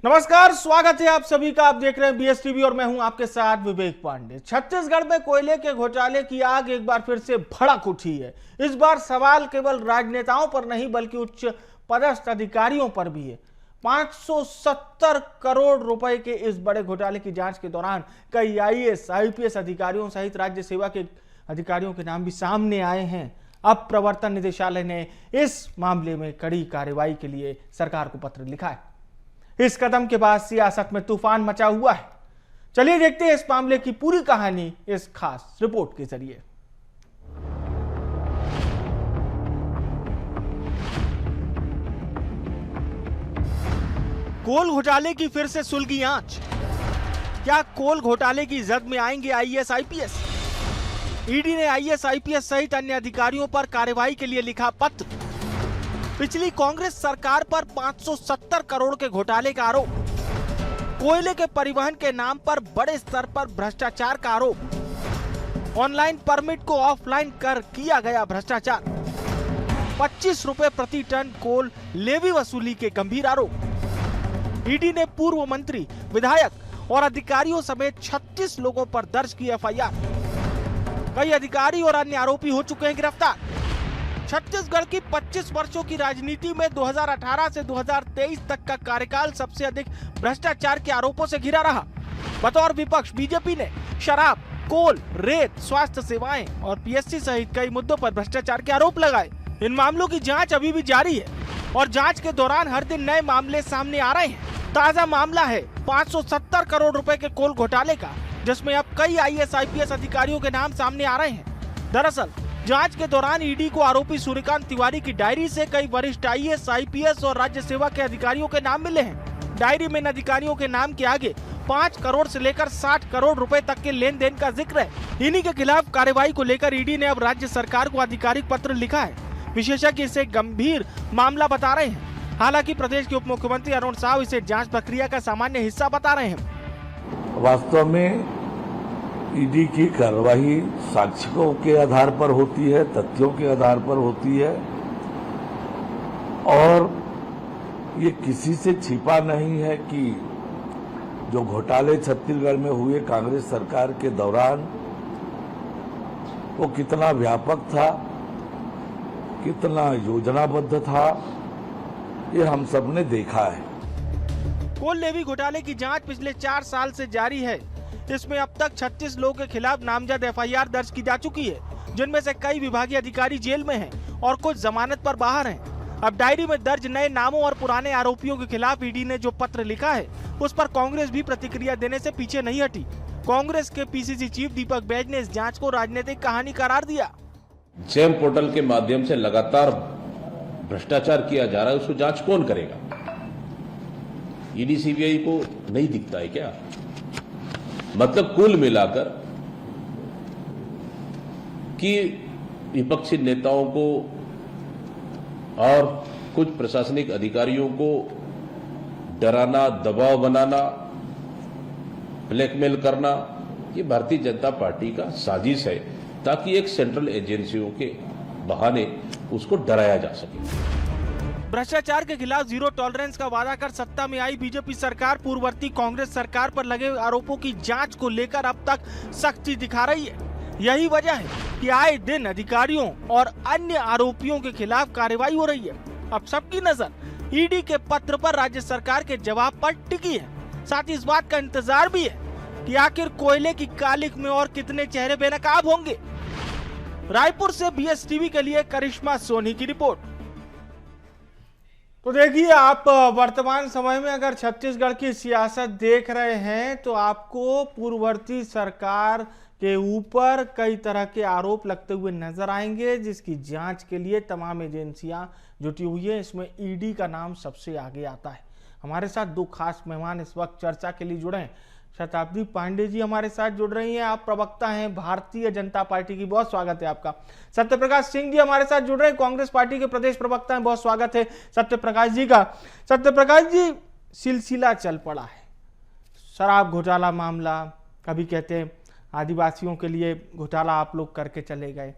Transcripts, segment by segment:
नमस्कार, स्वागत है आप सभी का। आप देख रहे हैं BSTV और मैं हूं आपके साथ विवेक पांडे। छत्तीसगढ़ में कोयले के घोटाले की आग एक बार फिर से भड़क उठी है। इस बार सवाल केवल राजनेताओं पर नहीं बल्कि उच्च पदस्थ अधिकारियों पर भी है। 570 करोड़ रुपए के इस बड़े घोटाले की जांच के दौरान कई IAS, IPS अधिकारियों सहित राज्य सेवा के अधिकारियों के नाम भी सामने आए हैं। अब प्रवर्तन निदेशालय ने इस मामले में कड़ी कार्रवाई के लिए सरकार को पत्र लिखा है। इस कदम के बाद सियासत में तूफान मचा हुआ है। चलिए देखते हैं इस मामले की पूरी कहानी इस खास रिपोर्ट के जरिए। कोल घोटाले की फिर से सुलगी आंच। क्या कोल घोटाले की जद में आएंगे IAS, IPS? ईडी ने IAS, IPS सहित अन्य अधिकारियों पर कार्रवाई के लिए लिखा पत्र। पिछली कांग्रेस सरकार पर 570 करोड़ के घोटाले का आरोप। कोयले के परिवहन के नाम पर बड़े स्तर पर भ्रष्टाचार का आरोप। ऑनलाइन परमिट को ऑफलाइन कर किया गया भ्रष्टाचार। 25 रुपए प्रति टन कोल लेवी वसूली के गंभीर आरोप। ईडी ने पूर्व मंत्री, विधायक और अधिकारियों समेत 36 लोगों पर दर्ज की FIR। कई अधिकारी और अन्य आरोपी हो चुके हैं गिरफ्तार। छत्तीसगढ़ की 25 वर्षों की राजनीति में 2018 से 2023 तक का कार्यकाल सबसे अधिक भ्रष्टाचार के आरोपों से घिरा रहा। बतौर विपक्ष बीजेपी ने शराब, कोल, रेत, स्वास्थ्य सेवाएं और PSC सहित कई मुद्दों पर भ्रष्टाचार के आरोप लगाए। इन मामलों की जांच अभी भी जारी है और जांच के दौरान हर दिन नए मामले सामने आ रहे हैं। ताजा मामला है 570 करोड़ रुपए के कोल घोटाले का, जिसमें अब कई IAS, IPS अधिकारियों के नाम सामने आ रहे हैं। दरअसल जांच के दौरान ईडी को आरोपी सूर्यकांत तिवारी की डायरी से कई वरिष्ठ IAS, IPS और राज्य सेवा के अधिकारियों के नाम मिले हैं। डायरी में इन अधिकारियों के नाम के आगे 5 करोड़ से लेकर 60 करोड़ रुपए तक के लेन देन का जिक्र है। इन्हीं के खिलाफ कार्रवाई को लेकर ईडी ने अब राज्य सरकार को आधिकारिक पत्र लिखा है। विशेषज्ञ इसे गंभीर मामला बता रहे हैं। हालांकि प्रदेश के उप मुख्यमंत्री अरुण साव इसे जाँच प्रक्रिया का सामान्य हिस्सा बता रहे हैं। वास्तव में ईडी की कार्रवाई साक्ष्यों के आधार पर होती है, तथ्यों के आधार पर होती है और ये किसी से छिपा नहीं है कि जो घोटाले छत्तीसगढ़ में हुए कांग्रेस सरकार के दौरान वो कितना व्यापक था, कितना योजनाबद्ध था, ये हम सब ने देखा है। कोल लेवी घोटाले की जांच पिछले 4 साल से जारी है। इसमें अब तक 36 लोगों के खिलाफ नामजद FIR दर्ज की जा चुकी है, जिनमें से कई विभागीय अधिकारी जेल में हैं और कुछ जमानत पर बाहर हैं। अब डायरी में दर्ज नए नामों और पुराने आरोपियों के खिलाफ ईडी ने जो पत्र लिखा है, उस पर कांग्रेस भी प्रतिक्रिया देने से पीछे नहीं हटी। कांग्रेस के PCC चीफ दीपक बैज ने इस जाँच को राजनीतिक कहानी करार दिया। जेम पोर्टल के माध्यम से लगातार भ्रष्टाचार किया जा रहा है, उसको जांच कौन करेगा? ईडी CBI को नहीं दिखता है क्या? मतलब कुल मिलाकर कि विपक्षी नेताओं को और कुछ प्रशासनिक अधिकारियों को डराना, दबाव बनाना, ब्लैकमेल करना, ये भारतीय जनता पार्टी का साजिश है ताकि एक सेंट्रल एजेंसियों के बहाने उसको डराया जा सके। भ्रष्टाचार के खिलाफ जीरो टॉलरेंस का वादा कर सत्ता में आई बीजेपी सरकार पूर्ववर्ती कांग्रेस सरकार पर लगे आरोपों की जांच को लेकर अब तक सख्ती दिखा रही है। यही वजह है कि आए दिन अधिकारियों और अन्य आरोपियों के खिलाफ कार्रवाई हो रही है। अब सबकी नजर ईडी के पत्र पर राज्य सरकार के जवाब पर टिकी है। साथ ही इस बात का इंतजार भी है कि आखिर कोयले की कालिख में और कितने चेहरे बेनकाब होंगे। रायपुर से BSTV के लिए करिश्मा सोनी की रिपोर्ट। तो देखिए, आप वर्तमान समय में अगर छत्तीसगढ़ की सियासत देख रहे हैं तो आपको पूर्ववर्ती सरकार के ऊपर कई तरह के आरोप लगते हुए नजर आएंगे, जिसकी जांच के लिए तमाम एजेंसियां जुटी हुई है। इसमें ईडी का नाम सबसे आगे आता है। हमारे साथ 2 खास मेहमान इस वक्त चर्चा के लिए जुड़े हैं। शताब्दी पांडे जी हमारे साथ जुड़ रही हैं, आप प्रवक्ता हैं भारतीय जनता पार्टी की, बहुत स्वागत है आपका। सत्यप्रकाश सिंह जी हमारे साथ जुड़ रहे हैं, कांग्रेस पार्टी के प्रदेश प्रवक्ता हैं, बहुत स्वागत है सत्यप्रकाश जी का। सत्यप्रकाश जी, सिलसिला चल पड़ा है, शराब घोटाला मामला, कभी कहते हैं आदिवासियों के लिए घोटाला आप लोग करके चले गए,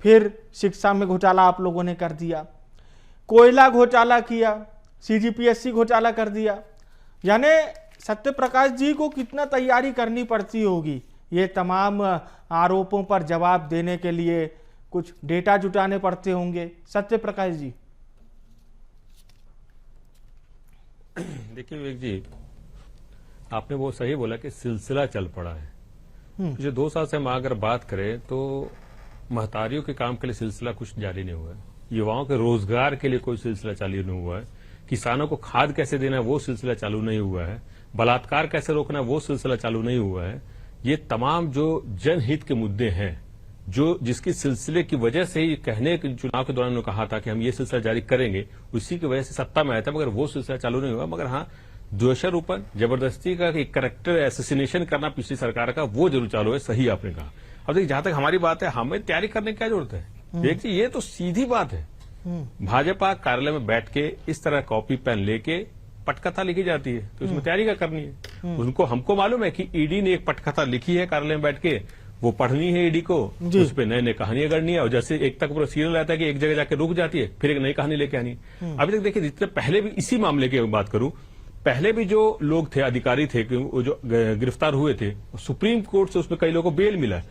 फिर शिक्षा में घोटाला आप लोगों ने कर दिया, कोयला घोटाला किया, CGPSC घोटाला कर दिया, यानी सत्य प्रकाश जी को कितना तैयारी करनी पड़ती होगी ये तमाम आरोपों पर जवाब देने के लिए, कुछ डेटा जुटाने पड़ते होंगे सत्य प्रकाश जी? देखिए विवेक जी, आपने वो सही बोला कि सिलसिला चल पड़ा है। पिछले 2 साल से हम अगर बात करें तो महतारियों के काम के लिए सिलसिला कुछ जारी नहीं हुआ है, युवाओं के रोजगार के लिए कोई सिलसिला चालू नहीं हुआ है, किसानों को खाद कैसे देना है वो सिलसिला चालू नहीं हुआ है, बलात्कार कैसे रोकना है वो सिलसिला चालू नहीं हुआ है। ये तमाम जो जनहित के मुद्दे हैं, जो जिसकी सिलसिले की वजह से ही कहने के चुनाव के दौरान उन्होंने कहा था कि हम ये सिलसिला जारी करेंगे, उसी की वजह से सत्ता में आया था, मगर वो सिलसिला चालू नहीं हुआ। मगर हाँ, द्वेषारोपण, जबरदस्ती का एक कैरेक्टर एसोसिनेशन करना पिछली सरकार का, वो जरूर चालू है। सही आपने कहा। अब देखिए, जहां तक हमारी बात है, हमें तैयारी करने की क्या जरूरत है? देखिए, ये तो सीधी बात है। भाजपा कार्यालय में बैठ के इस तरह कॉपी पेन लेके पटकथा लिखी जाती है, तो उसमें तैयारी क्या करनी है? उनको, हमको मालूम है कि ईडी ने एक पटकथा लिखी है कार्यालय में बैठ के, वो पढ़नी है ईडी को, उस पर नए नए कहानियां गढ़नी है, और जैसे एक तक पूरा सीरियल रहता है कि एक जगह जाके रुक जाती है, फिर एक नई कहानी लेके आनी है। अभी तक देखिए, जितने पहले भी इसी मामले की बात करूं, पहले भी जो लोग थे, अधिकारी थे, वो जो गिरफ्तार हुए थे, सुप्रीम कोर्ट से उसमें कई लोगों को बेल मिला।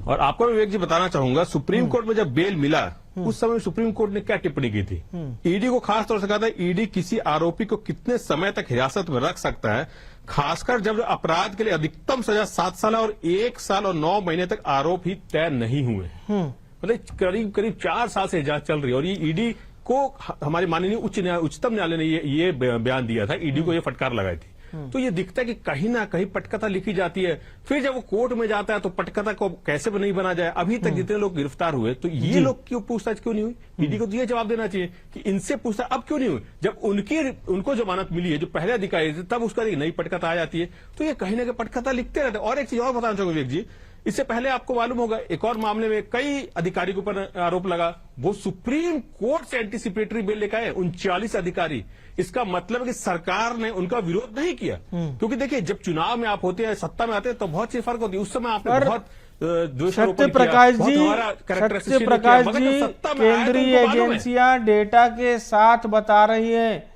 और आपको विवेक जी बताना चाहूंगा, सुप्रीम कोर्ट में जब बेल मिला, उस समय सुप्रीम कोर्ट ने क्या टिप्पणी की थी? ईडी को खास तौर से कहा था, ईडी किसी आरोपी को कितने समय तक हिरासत में रख सकता है, खासकर जब अपराध के लिए अधिकतम सजा 7 साल और 1 साल और 9 महीने तक आरोप ही तय नहीं हुए। मतलब करीब करीब 4 साल से जांच चल रही है, और ये ईडी को हमारे माननीय उच्चतम न्यायालय ने ये बयान दिया था, ईडी को ये फटकार लगाई थी। तो ये दिखता है कि कहीं ना कहीं पटकथा लिखी जाती है, फिर जब वो कोर्ट में जाता है तो पटकथा को कैसे नहीं बना जाए। अभी तक जितने लोग गिरफ्तार हुए, तो ये लोग क्यों पूछताछ क्यों नहीं हुई? ईडी को तो ये जवाब देना चाहिए कि इनसे पूछताछ अब क्यों नहीं हुई, जब उनको जमानत मिली है, जो पहले अधिकारी थे, तब उसका नई पटकथा आ जाती है। तो ये कहीं ना कहीं पटकथा लिखते रहते। और एक चीज और बताना चाहूंगा विवेक जी, इससे पहले आपको मालूम होगा, एक और मामले में कई अधिकारी के ऊपर आरोप लगा, वो सुप्रीम कोर्ट से एंटीसिपेटरी बिल लेकर आए 39 अधिकारी। इसका मतलब है कि सरकार ने उनका विरोध नहीं किया, क्योंकि देखिए, जब चुनाव में आप होते हैं, सत्ता में आते हैं, तो बहुत सी फर्क होती है। उस समय आपने बहुत सत्य प्रकाश जी, केंद्रीय एजेंसियां डेटा के साथ बता रही हैं,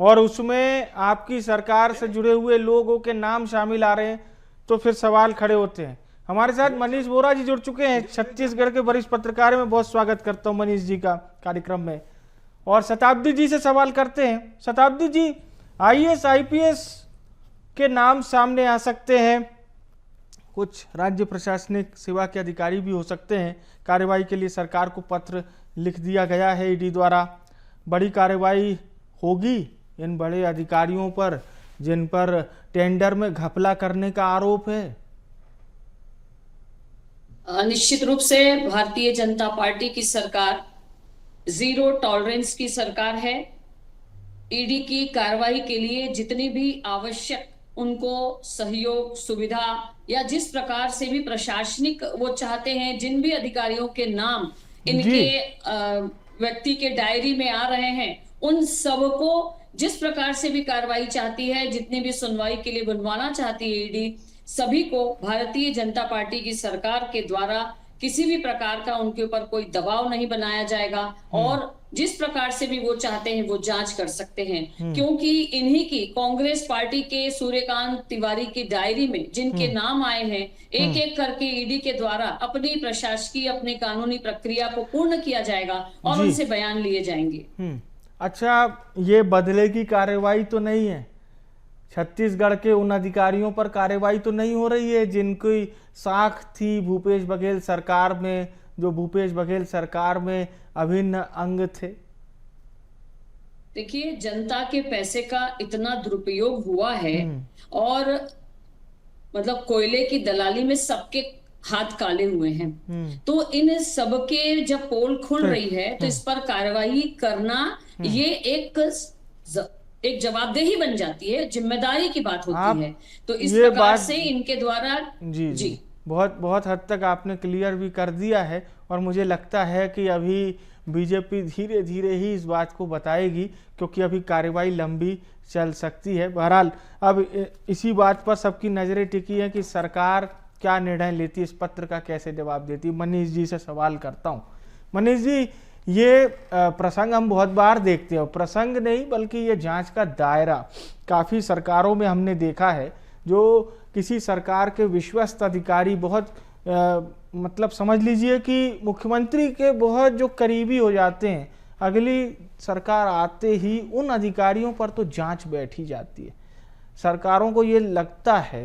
और उसमें आपकी सरकार से जुड़े हुए लोगों के नाम शामिल आ रहे हैं, तो फिर सवाल खड़े होते हैं। हमारे साथ मनीष बोरा जी जुड़ चुके हैं, छत्तीसगढ़ के वरिष्ठ पत्रकार। में बहुत स्वागत करता हूं मनीष जी का कार्यक्रम में। और शताब्दी जी से सवाल करते हैं। शताब्दी जी, आईएएस आईपीएस के नाम सामने आ सकते हैं, कुछ राज्य प्रशासनिक सेवा के अधिकारी भी हो सकते हैं। कार्रवाई के लिए सरकार को पत्र लिख दिया गया है ईडी द्वारा। बड़ी कार्रवाई होगी इन बड़े अधिकारियों पर जिन पर टेंडर में घपला करने का आरोप है? निश्चित रूप से भारतीय जनता पार्टी की सरकार जीरो टॉलरेंस की सरकार है। ईडी की कार्रवाई के लिए जितनी भी आवश्यक उनको सहयोग, सुविधा, या जिस प्रकार से भी प्रशासनिक वो चाहते हैं, जिन भी अधिकारियों के नाम इनके व्यक्ति के डायरी में आ रहे हैं, उन सबको जिस प्रकार से भी कार्रवाई चाहती है, जितनी भी सुनवाई के लिए बुलवाना चाहती है ईडी, सभी को भारतीय जनता पार्टी की सरकार के द्वारा किसी भी प्रकार का उनके ऊपर कोई दबाव नहीं बनाया जाएगा, और जिस प्रकार से भी वो चाहते हैं वो जांच कर सकते हैं। क्योंकि इन्हीं की कांग्रेस पार्टी के सूर्यकांत तिवारी की डायरी में जिनके नाम आए हैं, एक एक करके ईडी के द्वारा अपनी प्रशासकीय, अपनी कानूनी प्रक्रिया को पूर्ण किया जाएगा और उनसे बयान लिए जाएंगे। अच्छा, ये बदले की कार्रवाई तो नहीं है? छत्तीसगढ़ के उन अधिकारियों पर कार्रवाई तो नहीं हो रही है जिनकी साख थी भूपेश बघेल सरकार में, जो भूपेश बघेल सरकार में अभिन्न अंग थे? देखिए, जनता के पैसे का इतना दुरुपयोग हुआ है, और मतलब कोयले की दलाली में सबके हाथ काले हुए हैं। तो इन सबके जब पोल खुल रही है, तो इस पर कार्रवाई करना ये एक जवाबदेही बन जाती है, जिम्मेदारी की बात होती है। तो इस प्रकार से इनके द्वारा जी बहुत हद तक आपने क्लियर भी कर दिया है, और मुझे लगता है कि अभी बीजेपी धीरे धीरे ही इस बात को बताएगी, क्योंकि अभी कार्रवाई लंबी चल सकती है। बहरहाल, अब इसी बात पर सबकी नजरें टिकी है कि सरकार क्या निर्णय लेती है, इस पत्र का कैसे जवाब देती है। मनीष जी से सवाल करता हूँ। मनीष जी, ये प्रसंग हम बहुत बार देखते हैं, प्रसंग नहीं बल्कि ये जांच का दायरा काफ़ी सरकारों में हमने देखा है। जो किसी सरकार के विश्वस्त अधिकारी बहुत मतलब समझ लीजिए कि मुख्यमंत्री के बहुत जो करीबी हो जाते हैं, अगली सरकार आते ही उन अधिकारियों पर तो जांच बैठी जाती है। सरकारों को ये लगता है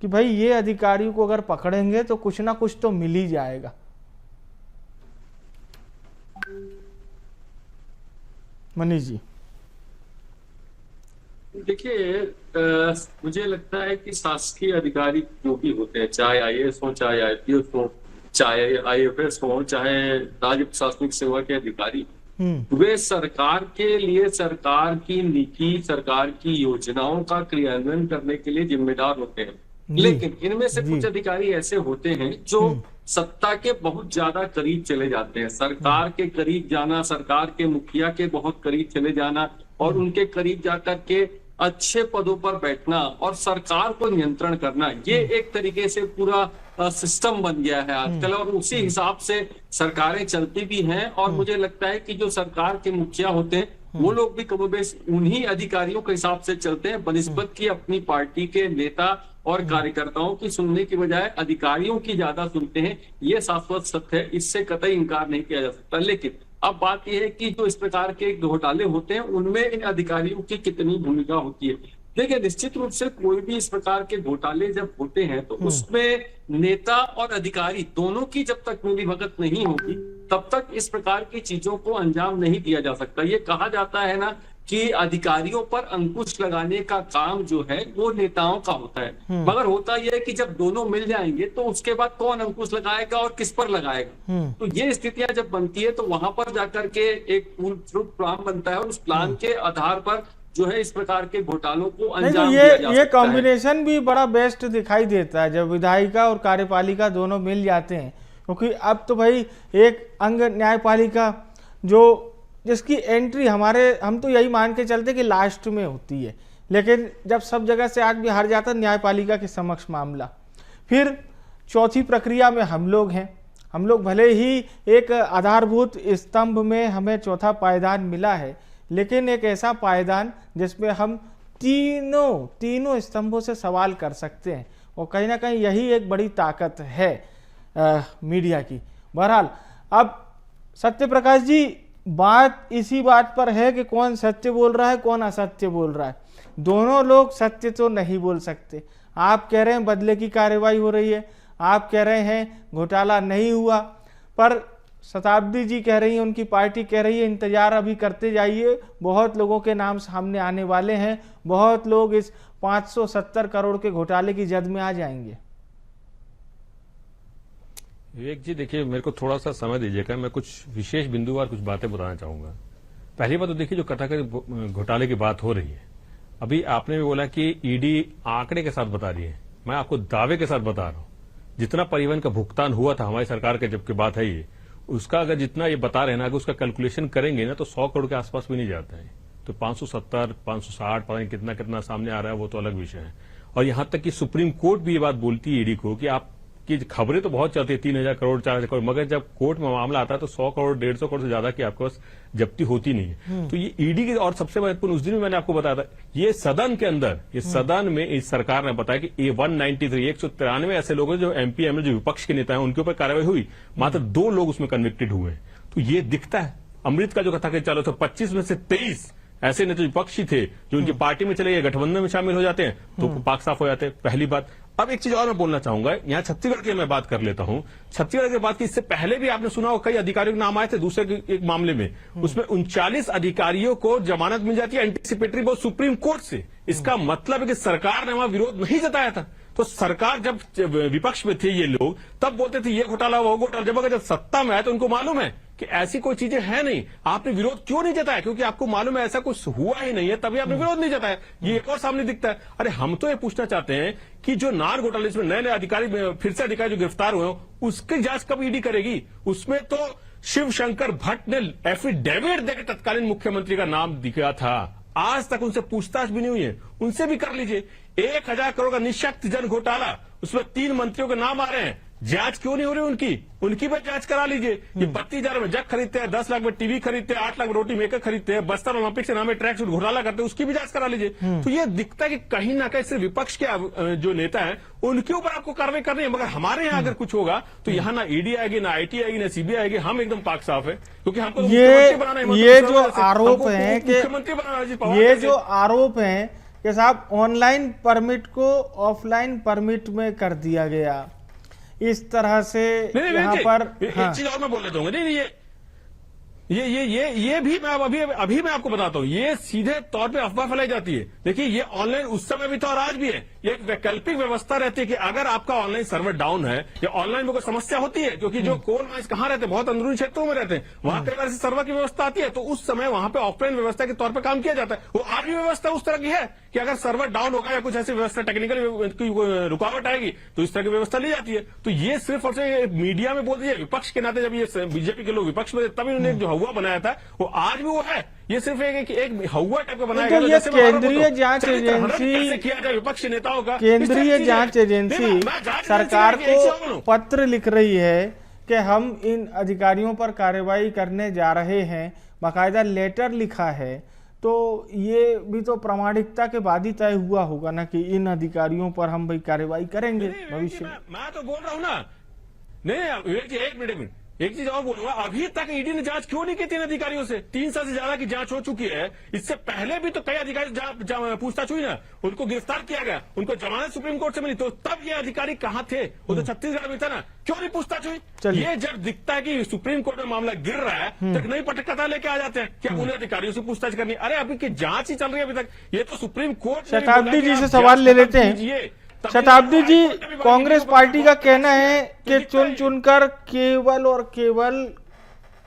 कि भाई ये अधिकारियों को अगर पकड़ेंगे तो कुछ ना कुछ तो मिल ही जाएगा। मनीष जी, देखिए, मुझे लगता है कि शासकीय अधिकारी जो भी होते हैं, चाहे आईएएस हो, चाहे आईपीएस हो, चाहे आईएफएस हो, चाहे राज्य प्रशासनिक सेवा के अधिकारी, वे सरकार के लिए सरकार की नीति, सरकार की योजनाओं का क्रियान्वयन करने के लिए जिम्मेदार होते हैं। लेकिन इनमें से कुछ अधिकारी ऐसे होते हैं जो सत्ता के बहुत ज्यादा करीब चले जाते हैं। सरकार के करीब जाना, सरकार के मुखिया के बहुत करीब चले जाना और उनके करीब जाकर के अच्छे पदों पर बैठना और सरकार को नियंत्रण करना, ये एक तरीके से पूरा सिस्टम बन गया है आजकल, और उसी हिसाब से सरकारें चलती भी हैं। और मुझे लगता है कि जो सरकार के मुखिया होते हैं वो लोग भी कमोबेश उन्हीं अधिकारियों के हिसाब से चलते हैं, बनिस्बत की अपनी पार्टी के नेता और कार्यकर्ताओं की सुनने की बजाय अधिकारियों की ज्यादा सुनते हैं। ये शाश्वत सत्य है, इससे कतई इनकार नहीं किया जा सकता। लेकिन अब बात यह है कि जो इस प्रकार के घोटाले होते हैं उनमें इन अधिकारियों की कितनी भूमिका होती है। देखिए, निश्चित रूप से कोई भी इस प्रकार के घोटाले जब होते हैं तो उसमें नेता और अधिकारी दोनों की जब तक मिलीभगत नहीं होगी तब तक इस प्रकार की चीजों को अंजाम नहीं दिया जा सकता। ये कहा जाता है ना कि अधिकारियों पर अंकुश लगाने का काम जो है वो नेताओं का होता है, मगर होता यह है कि जब दोनों मिल जाएंगे तो उसके बाद कौन अंकुश लगाएगा और किस पर लगाएगा। तो ये स्थितियां जब बनती है तो वहां पर जाकर के एक फुल प्लान बनता है और उस प्लान के आधार पर जो है इस प्रकार के घोटालों को अंजाम दिया जा सकता है। ये कॉम्बिनेशन भी बड़ा बेस्ट दिखाई देता है जब विधायिका और कार्यपालिका दोनों मिल जाते हैं, क्योंकि अब तो भाई एक अंग न्यायपालिका जो जिसकी एंट्री हम तो यही मान के चलते कि लास्ट में होती है, लेकिन जब सब जगह से आज भी हार जाता है न्यायपालिका के समक्ष मामला, फिर चौथी प्रक्रिया में हम लोग हैं। हम लोग भले ही एक आधारभूत स्तंभ में हमें चौथा पायदान मिला है, लेकिन एक ऐसा पायदान जिसमें हम तीनों स्तंभों से सवाल कर सकते हैं, और कहीं ना कहीं यही एक बड़ी ताकत है मीडिया की। बहरहाल अब सत्य प्रकाश जी, बात इसी बात पर है कि कौन सत्य बोल रहा है कौन असत्य बोल रहा है। दोनों लोग सत्य तो नहीं बोल सकते। आप कह रहे हैं बदले की कार्रवाई हो रही है, आप कह रहे हैं घोटाला नहीं हुआ, पर शताब्दी जी कह रही हैं, उनकी पार्टी कह रही है इंतजार अभी करते जाइए, बहुत लोगों के नाम सामने आने वाले हैं, बहुत लोग इस 570 करोड़ के घोटाले की जद में आ जाएंगे। विवेक जी, देखिए, मेरे को थोड़ा सा समय दीजिएगा, मैं कुछ विशेष बिंदुवार कुछ बातें बताना चाहूंगा। पहली बात तो देखिए, जो कथाकथित घोटाले की बात हो रही है, अभी आपने भी बोला कि ईडी आंकड़े के साथ बता रही है, मैं आपको दावे के साथ बता रहा हूं। जितना परिवहन का भुगतान हुआ था हमारी सरकार के जबकि बात है ये, उसका अगर जितना ये बता रहे हैं ना, अगर उसका कैलकुलेशन करेंगे ना तो 100 करोड़ के आसपास भी नहीं जाता है। तो 570, 560 पता नहीं कितना कितना सामने आ रहा है, वो तो अलग विषय है। और यहां तक कि सुप्रीम कोर्ट भी ये बात बोलती है ईडी को कि आप की खबरें तो बहुत चलती है 3000 करोड़ 4000 करोड़, मगर जब कोर्ट में मामला आता है तो 100 करोड़ 150 करोड़ से ज्यादा की आपके पास जब्ती होती नहीं है। तो ये ईडी की, और सबसे महत्वपूर्ण उस दिन भी मैंने आपको बताया था, ये सदन के अंदर, ये सदन में इस सरकार ने बताया कि 193 ऐसे लोग हैं जो एमपी एमएलए जो विपक्ष के नेता हैं उनके ऊपर कार्रवाई हुई, मात्र 2 लोग उसमें कन्विक्टेड हुए। तो ये दिखता है। अमृत का जो कथा के चालू था, 25 में से 23 ऐसे नेता विपक्षी थे जो उनकी पार्टी में चले गए, गठबंधन में शामिल हो जाते हैं तो पाक साफ हो जाते हैं। पहली बात। अब एक चीज और मैं बोलना चाहूंगा, यहाँ छत्तीसगढ़ की मैं बात कर लेता हूं। छत्तीसगढ़ की बात की इससे पहले भी आपने सुना हो कई अधिकारियों के नाम आए थे दूसरे एक मामले में, उसमें 39 अधिकारियों को जमानत मिल जाती है एंटीसिपेटरी बहुत सुप्रीम कोर्ट से। इसका मतलब है कि सरकार ने वहां विरोध नहीं जताया था। तो सरकार जब विपक्ष में थे ये लोग तब बोलते थे ये घोटाला वो घोटाला, जब अगर सत्ता में आए तो उनको मालूम है कि ऐसी कोई चीजें है नहीं। आपने विरोध क्यों नहीं जताया? क्योंकि आपको मालूम है ऐसा कुछ हुआ ही नहीं है, तभी आपने विरोध नहीं जताया। ये एक और सामने दिखता है। अरे हम तो ये पूछना चाहते हैं कि जो नार घोटाले इसमें नए नए अधिकारी, फिर से अधिकारी जो गिरफ्तार हुए उसकी जांच कब ईडी करेगी? उसमें तो शिव शंकर भट्ट ने एफिडेविट देकर तत्कालीन मुख्यमंत्री का नाम दिया था, आज तक उनसे पूछताछ भी नहीं हुई है। उनसे भी कर लीजिए। 1000 करोड़ का निःशक्त जन घोटाला, उसमें 3 मंत्रियों के नाम आ रहे हैं, जांच क्यों नहीं हो रही उनकी भी जांच करा लीजिए। ये 32,000 में जग खरीदते हैं, 10 लाख में टीवी खरीदते हैं, 8 लाख में रोटी मेकर खरीदते हैं, बस्तर ओलंपिक से नाम में ट्रैक सूट घोटाला करते हैं, उसकी भी जांच करा लीजिए। तो ये दिखता है कि कहीं ना कहीं सिर्फ विपक्ष के जो नेता है उनके ऊपर आपको कार्रवाई करनी है, मगर हमारे यहाँ अगर कुछ होगा तो यहाँ ना ईडी आएगी, ना आईटी आएगी, ना सीबीआई आएगी, हम एकदम पाक साफ है। क्योंकि हमको ये जो आरोप है कि ये जो आरोप है कि साहब ऑनलाइन परमिट को ऑफलाइन परमिट में कर दिया गया, इस तरह से यहाँ पर एक चीज और मैं बोल लेता हूँ। नहीं ये भी मैं अभी मैं आपको बताता हूँ, ये सीधे तौर पे अफवाह फैलाई जाती है। देखिए ये ऑनलाइन उस समय भी था और आज भी है। ये एक वैकल्पिक व्यवस्था रहती है कि अगर आपका ऑनलाइन सर्वर डाउन है या ऑनलाइन में कोई समस्या होती है, क्योंकि जो कोल माइंस कहाँ रहते हैं, बहुत अंदरूनी क्षेत्रों में रहते हैं, वहां कई बार सर्वर की व्यवस्था आती है, तो उस समय वहां पे ऑफलाइन व्यवस्था के तौर पर काम किया जाता है। वो आज भी व्यवस्था उस तरह की है कि अगर सर्वर डाउन होगा या कुछ ऐसी व्यवस्था टेक्निकल रुकावट आएगी तो इस तरह की व्यवस्था ली जाती है। तो ये सिर्फ और सिर्फ मीडिया में बोल दीजिए, विपक्ष के नाते जब ये बीजेपी के लोग विपक्ष में तभी उन्होंने जो हुआ बनाया था वो आज भी वो है। ये सिर्फ एक हवा टाइप का बनाया गया। तो ये केंद्रीय जांच एजेंसी किया जाए विपक्ष नेताओं का, केंद्रीय जांच एजेंसी सरकार को पत्र लिख रही है कि हम इन अधिकारियों पर कार्रवाई करने जा रहे हैं, बाकायदा लेटर लिखा है, तो ये भी तो प्रामाणिकता के बाद ही तय हुआ होगा ना कि इन अधिकारियों पर हम भाई कार्रवाई करेंगे भविष्य में। मैं तो बोल रहा हूँ ना, नहीं एक मिनट एक चीज और बोलूंगा, अभी तक ईडी ने जांच क्यों नहीं की 3 अधिकारियों से? 3 साल से ज्यादा की जांच हो चुकी है। इससे पहले भी तो कई अधिकारी पूछताछ हुई ना, उनको गिरफ्तार किया गया, उनको जमानत सुप्रीम कोर्ट से मिली, तो तब ये अधिकारी कहाँ थे? वो तो छत्तीसगढ़ में था ना, क्यों नहीं पूछताछ हुई? ये जब दिखता है कि सुप्रीम कोर्ट में मामला गिर रहा है तो एक नई पटकथा लेके आ जाते हैं कि अब उन्हें अधिकारियों से पूछताछ करनी। अरे अभी की जांच ही चल रही है अभी तक, ये तो सुप्रीम कोर्ट। शताब्दी जी से सवाल ले लेते हैं। शताब्दी जी, कांग्रेस पार्टी का कहना है कि चुन चुनकर केवल और केवल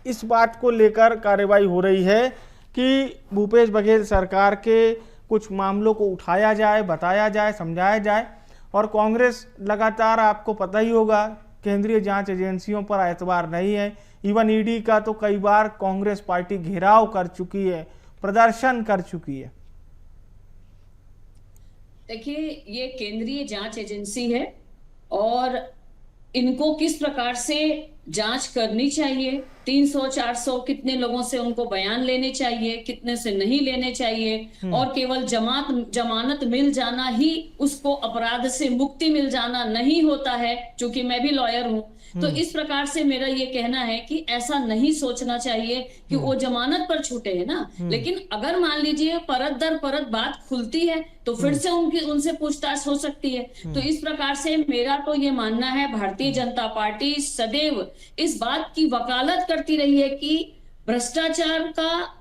इस बात को लेकर कार्रवाई हो रही है कि भूपेश बघेल सरकार के कुछ मामलों को उठाया जाए, बताया जाए, समझाया जाए, और कांग्रेस लगातार, आपको पता ही होगा, केंद्रीय जांच एजेंसियों पर एतबार नहीं है। इवन ईडी का तो कई बार कांग्रेस पार्टी घेराव कर चुकी है, प्रदर्शन कर चुकी है। देखिए ये केंद्रीय जांच एजेंसी है और इनको किस प्रकार से जांच करनी चाहिए, 300-400 कितने लोगों से उनको बयान लेने चाहिए, कितने से नहीं लेने चाहिए, और केवल जमानत मिल जाना ही उसको अपराध से मुक्ति मिल जाना नहीं होता है। क्योंकि मैं भी लॉयर हूं, तो इस प्रकार से मेरा ये कहना है कि ऐसा नहीं सोचना चाहिए कि वो जमानत पर छूटे है ना, लेकिन अगर मान लीजिए परत दर परत बात खुलती है तो फिर से उनसे पूछताछ हो सकती है। तो इस प्रकार से मेरा तो ये मानना है, भारतीय जनता पार्टी सदैव इस बात की वकालत करती रही है कि भ्रष्टाचार का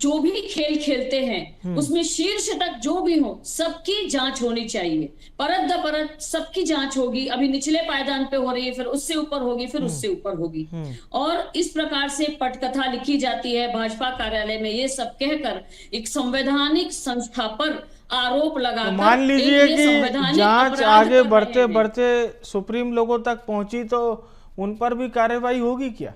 जो भी खेल खेलते हैं उसमें शीर्ष तक जो भी हो सबकी जांच होनी चाहिए, परत दर परत सबकी जांच होगी। अभी निचले पायदान पे हो रही है, फिर उससे ऊपर होगी, फिर उससे ऊपर होगी, और इस प्रकार से पटकथा लिखी जाती है भाजपा कार्यालय में। ये सब कहकर एक संवैधानिक संस्था पर आरोप लगाकर, मान लीजिए कि जांच आगे बढ़ते बढ़ते सुप्रीम लोगों तक पहुंची तो उन पर भी कार्रवाई होगी क्या?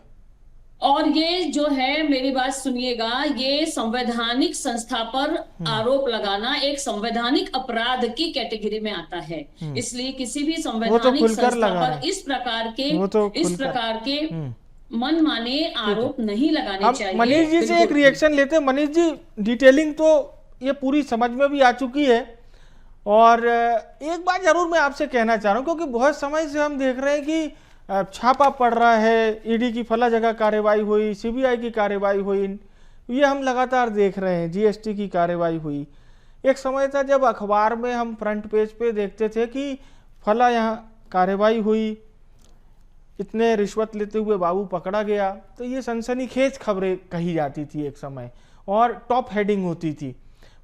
और ये जो है, मेरी बात सुनिएगा, ये संवैधानिक संस्था पर आरोप लगाना एक संवैधानिक अपराध की कैटेगरी में आता है। इसलिए किसी भी संवैधानिक संस्था पर इस प्रकार के मनमाने आरोप नहीं लगाने चाहिए। मनीष जी से एक रिएक्शन लेते हैं। मनीष जी, डिटेलिंग तो ये पूरी समझ में भी आ चुकी है, और एक बात जरूर मैं आपसे कहना चाह रहा हूँ, क्योंकि बहुत समय से हम देख रहे हैं कि छापा पड़ रहा है, ईडी की फला जगह कार्रवाई हुई, सीबीआई की कार्रवाई हुई, ये हम लगातार देख रहे हैं, जीएसटी की कार्रवाई हुई। एक समय था जब अखबार में हम फ्रंट पेज पे देखते थे कि फला यहाँ कार्रवाई हुई, इतने रिश्वत लेते हुए बाबू पकड़ा गया, तो ये सनसनीखेज खबरें कही जाती थी एक समय, और टॉप हेडिंग होती थी।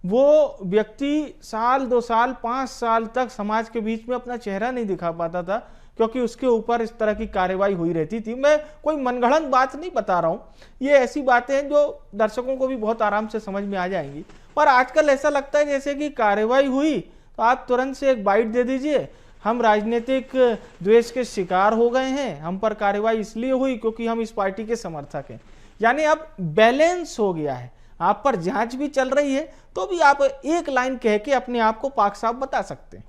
वो व्यक्ति साल 2 साल 5 साल तक समाज के बीच में अपना चेहरा नहीं दिखा पाता था, क्योंकि उसके ऊपर इस तरह की कार्रवाई हुई रहती थी। मैं कोई मनगढ़ंत बात नहीं बता रहा हूँ, ये ऐसी बातें हैं जो दर्शकों को भी बहुत आराम से समझ में आ जाएंगी। पर आजकल ऐसा लगता है जैसे कि कार्रवाई हुई तो आप तुरंत से एक बाइट दे दीजिए, हम राजनीतिक द्वेष के शिकार हो गए हैं, हम पर कार्रवाई इसलिए हुई क्योंकि हम इस पार्टी के समर्थक हैं। यानी अब बैलेंस हो गया है, आप पर जांच भी चल रही है तो भी आप एक लाइन कह के अपने आप को पाक साफ बता सकते हैं।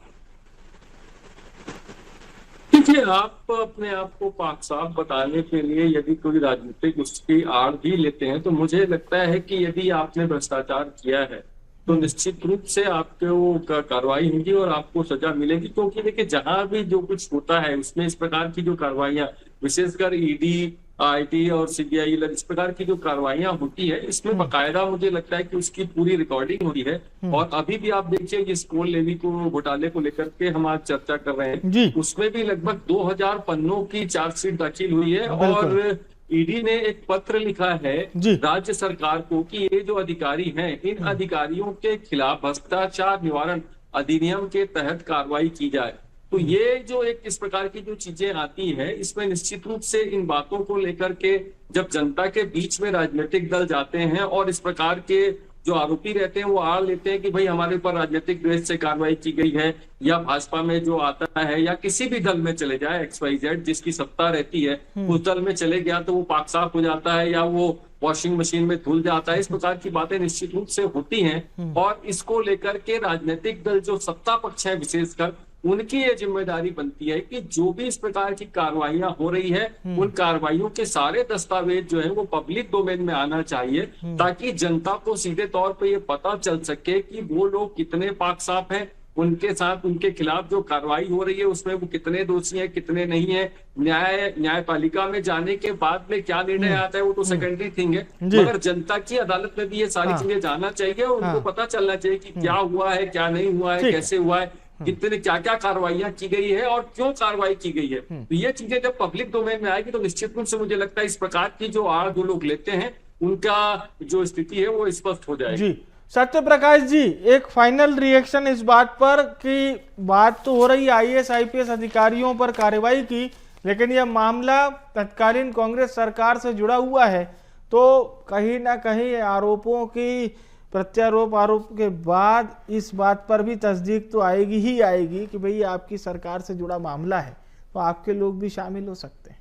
देखिए, आप अपने आप को पाक साफ बताने के लिए यदि कोई राजनीतिक उसकी आड़ भी लेते हैं, तो मुझे लगता है कि यदि आपने भ्रष्टाचार किया है तो निश्चित रूप से आपको कार्रवाई होगी और आपको सजा मिलेगी। क्योंकि देखिए, जहां भी जो कुछ होता है उसमें इस प्रकार की जो कार्रवाइयां, विशेषकर ईडी, आईटी और सीबीआई, इस प्रकार की जो कार्रवाइयां होती है, इसमें बकायदा मुझे लगता है कि उसकी पूरी रिकॉर्डिंग होती है। और अभी भी आप देखिए, जिस कोल लेवी को घोटाले को लेकर के हम आज चर्चा कर रहे हैं, उसमें भी लगभग 2000 पन्नों की चार्जशीट दाखिल हुई है। और ईडी ने एक पत्र लिखा है राज्य सरकार को कि ये जो अधिकारी हैं, इन अधिकारियों के खिलाफ भ्रष्टाचार निवारण अधिनियम के तहत कार्रवाई की जाए। तो ये जो एक इस प्रकार की जो चीजें आती है, इसमें निश्चित रूप से इन बातों को लेकर के जब जनता के बीच में राजनीतिक दल जाते हैं और इस प्रकार के जो आरोपी रहते हैं वो आड़ लेते हैं कि भाई हमारे ऊपर राजनीतिक द्वेष से कार्रवाई की गई है, या भाजपा में जो आता है या किसी भी दल में चले जाए, XYZ जिसकी सत्ता रहती है, उस दल में चले गया तो वो पाक साफ हो जाता है या वो वॉशिंग मशीन में धुल जाता है। इस प्रकार की बातें निश्चित रूप से होती हैं। और इसको लेकर के राजनीतिक दल जो सत्ता पक्ष है विशेषकर, उनकी ये जिम्मेदारी बनती है कि जो भी इस प्रकार की कार्रवाइयां हो रही है, उन कार्रवाइयों के सारे दस्तावेज जो है वो पब्लिक डोमेन में आना चाहिए, ताकि जनता को सीधे तौर पे ये पता चल सके कि वो लोग कितने पाक साफ हैं, उनके साथ उनके खिलाफ जो कार्रवाई हो रही है उसमें वो कितने दोषी हैं, कितने नहीं है। न्यायपालिका में जाने के बाद में क्या निर्णय आता है वो तो सेकेंडरी थिंग है, मगर जनता की अदालत में भी ये सारी चीजें जानना चाहिए और उनको पता चलना चाहिए कि क्या हुआ है, क्या नहीं हुआ है, कैसे हुआ है, कितने क्या क्या कार्रवाइयां की गई है और क्यों कार्रवाई की गई है। तो ये चीजें जब पब्लिक डोमेन में आएगी तो निश्चित रूप से मुझे लगता है इस प्रकार की जो आड़ जो लोग लेते हैं उनका जो स्थिति है वो स्पष्ट हो जाएगी। जी सत्य प्रकाश जी, एक फाइनल रिएक्शन इस बात पर कि बात तो हो रही है IAS IPS अधिकारियों पर कार्रवाई की, लेकिन यह मामला तत्कालीन कांग्रेस सरकार से जुड़ा हुआ है, तो कहीं ना कहीं आरोपों की प्रत्यारोप आरोप के बाद इस बात पर भी तस्दीक तो आएगी ही आएगी कि भाई आपकी सरकार से जुड़ा मामला है, तो आपके लोग भी शामिल हो सकते हैं।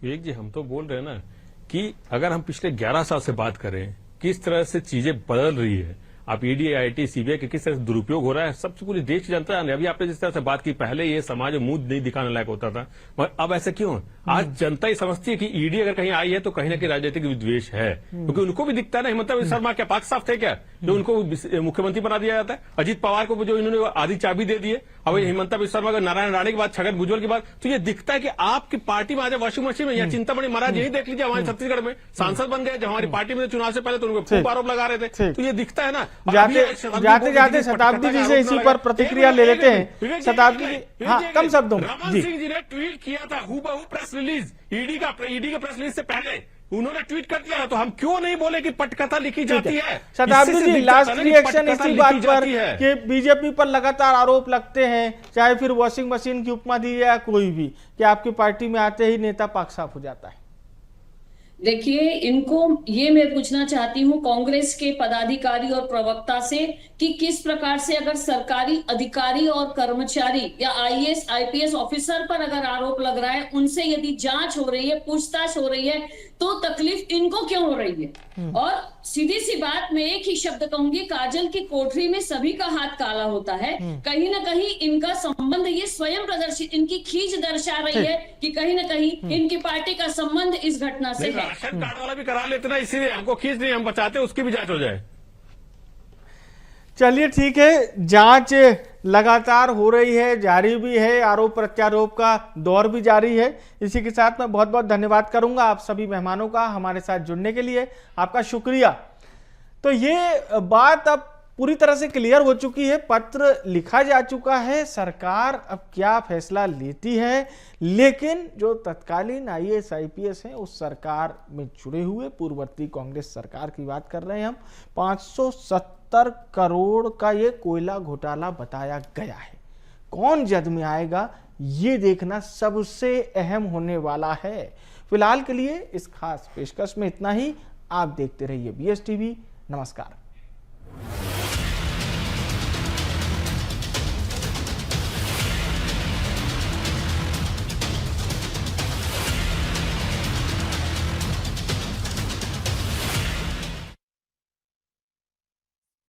विवेक जी, हम तो बोल रहे हैं ना कि अगर हम पिछले 11 साल से बात करें किस तरह से चीजें बदल रही है, आप ईडी, आईटी, सीबीआई के किस तरह से दुरुपयोग हो रहा है, सबसे पूरी देश की जनता है। अभी आपने जिस तरह से बात की, पहले ये समाज में मुंह नहीं दिखाने लायक होता था, मगर अब ऐसा क्यों? आज जनता ही समझती है कि ईडी अगर कहीं आई है तो कहीं ना कहीं राजनीतिक विद्वेष है, क्योंकि उनको भी दिखता है ना। हिमंता बिस्वा शर्मा क्या पाक साफ थे क्या, जो उनको मुख्यमंत्री बना दिया जाता है? अजीत पवार को जो इन्होंने आधी चाबी दे दी है, अब हिमंता बिस्वा शर्मा, नारायण राणे के बाद, छगन भुजबल के बाद, तो ये दिखता है कि आपकी पार्टी में आज वॉशिंग मशीन में या चिंतामणि महाराज, यही देख लीजिए हमारे छत्तीसगढ़ में सांसद बन गए, जब हमारी पार्टी में चुनाव से पहले तो उनको खूब आरोप लगा रहे थे। तो ये दिखता है ना। जाते जाते शताब्दी जी से इसी पर प्रतिक्रिया ले लेते हैं। शताब्दी जी, हाँ, कम शब्दों में। रमन सिंह जी ने ट्वीट किया था हूबहू प्रेस रिलीज, ईडी का प्रेस रिलीज से पहले उन्होंने ट्वीट कर दिया, तो हम क्यों नहीं बोले कि पटकथा लिखी जाती है? शताब्दी जी, लास्ट रिएक्शन इसी बात पर कि बीजेपी पर लगातार आरोप लगते हैं, चाहे फिर वॉशिंग मशीन की उपमा दी या कोई भी, कि आपकी पार्टी में आते ही नेता पाक साफ हो जाता है। देखिए, इनको ये मैं पूछना चाहती हूँ कांग्रेस के पदाधिकारी और प्रवक्ता से कि किस प्रकार से अगर सरकारी अधिकारी और कर्मचारी या IAS IPS ऑफिसर पर अगर आरोप लग रहा है, उनसे यदि जांच हो रही है, पूछताछ हो रही है, तो तकलीफ इनको क्यों हो रही है? और सीधी सी बात, मैं एक ही शब्द कहूंगी, काजल की कोठरी में सभी का हाथ काला होता है। कहीं ना कहीं इनका संबंध ये स्वयं प्रदर्शित, इनकी खींच दर्शा रही है कि कहीं ना कहीं इनकी पार्टी का संबंध इस घटना से है। राशन कार्ड वाला भी करा लेते ना, इसीलिए हमको खींच नहीं, हम बचाते, उसकी भी जांच हो जाए। चलिए ठीक है, जांच लगातार हो रही है, जारी भी है, आरोप प्रत्यारोप का दौर भी जारी है। इसी के साथ मैं बहुत बहुत धन्यवाद करूंगा आप सभी मेहमानों का हमारे साथ जुड़ने के लिए, आपका शुक्रिया। तो ये बात अब पूरी तरह से क्लियर हो चुकी है, पत्र लिखा जा चुका है, सरकार अब क्या फैसला लेती है। लेकिन जो तत्कालीन IAS IPS हैं उस सरकार में जुड़े हुए पूर्ववर्ती कांग्रेस सरकार की बात कर रहे हैं हम, 570 करोड़ का ये कोयला घोटाला बताया गया है। कौन जद में आएगा ये देखना सबसे अहम होने वाला है। फिलहाल के लिए इस खास पेशकश में इतना ही। आप देखते रहिए BSTV। नमस्कार।